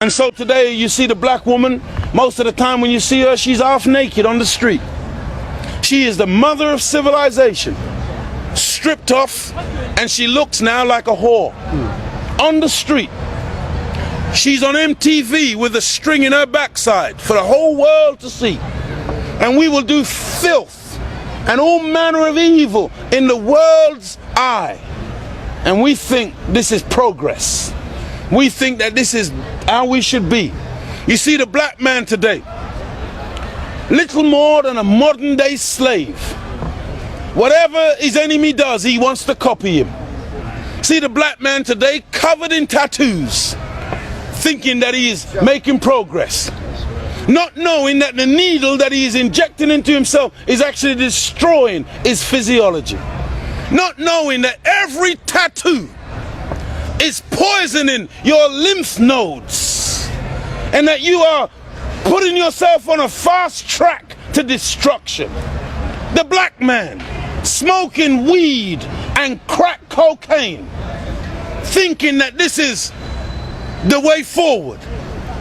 And so today you see the black woman, most of the time when you see her, she's half naked on the street. She is the mother of civilization, stripped off, and she looks now like a whore on the street. She's on MTV with a string in her backside for the whole world to see. And we will do filth and all manner of evil in the world's eye. And we think this is progress. We think that this is how we should be. You see the black man today, little more than a modern day slave. Whatever his enemy does, he wants to copy him. See the black man today covered in tattoos, thinking that he is making progress, not knowing that the needle that he is injecting into himself is actually destroying his physiology, not knowing that every tattoo is poisoning your lymph nodes, and that you are putting yourself on a fast track to destruction. The black man smoking weed and crack cocaine, thinking that this is the way forward,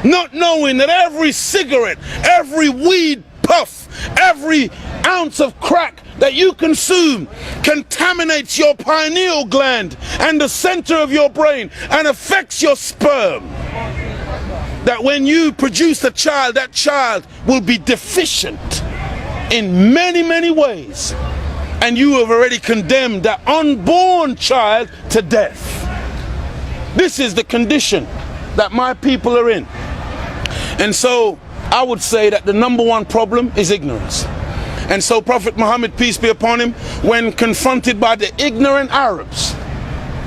not knowing that every cigarette, every weed puff, every ounce of crack that you consume contaminates your pineal gland and the center of your brain and affects your sperm. That when you produce a child, that child will be deficient in many, many ways. And you have already condemned that unborn child to death. This is the condition that my people are in. And so I would say that the number one problem is ignorance. And so Prophet Muhammad, peace be upon him, when confronted by the ignorant Arabs,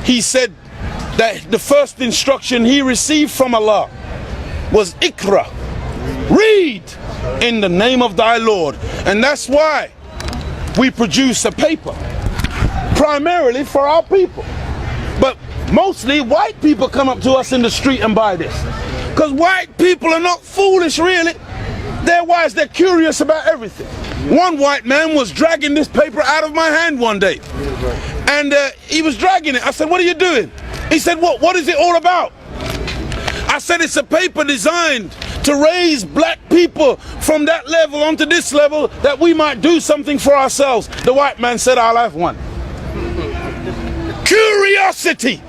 he said that the first instruction he received from Allah was Iqra, read in the name of thy Lord. And that's why we produce a paper, primarily for our people. But mostly white people come up to us in the street and buy this. Because white people are not foolish, really. They're wise, they're curious about everything. One white man was dragging this paper out of my hand one day. And he was dragging it. I said, what are you doing? He said, what is it all about? I said, it's a paper designed to raise black people from that level onto this level, that we might do something for ourselves. The white man said, I'll have one. Curiosity.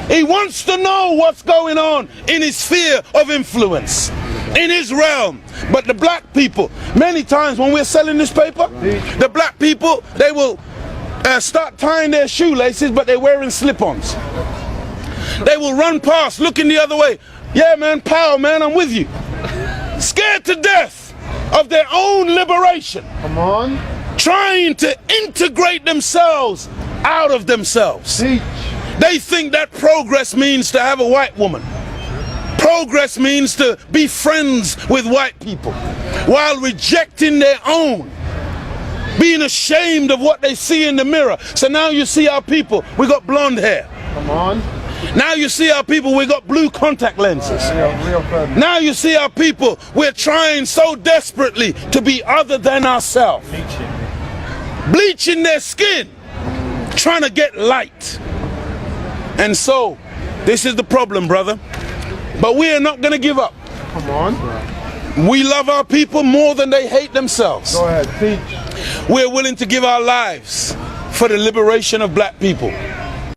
He wants to know what's going on in his sphere of influence, in his realm. But the black people, many times when we're selling this paper, the black people, they will start tying their shoelaces, but they're wearing slip-ons. They will run past, looking the other way. Yeah, man, power, man, I'm with you. Scared to death of their own liberation. Come on. Trying to integrate themselves out of themselves. Teach. They think that progress means to have a white woman. Progress means to be friends with white people, while rejecting their own, being ashamed of what they see in the mirror. So now you see our people, we got blonde hair. Come on. Now you see our people, we got blue contact lenses. Now you see our people, we're trying so desperately to be other than ourselves. Bleaching their skin, trying to get light. And so, this is the problem, brother. But we are not going to give up. Come on. We love our people more than they hate themselves. Go ahead, teach. We're willing to give our lives for the liberation of black people.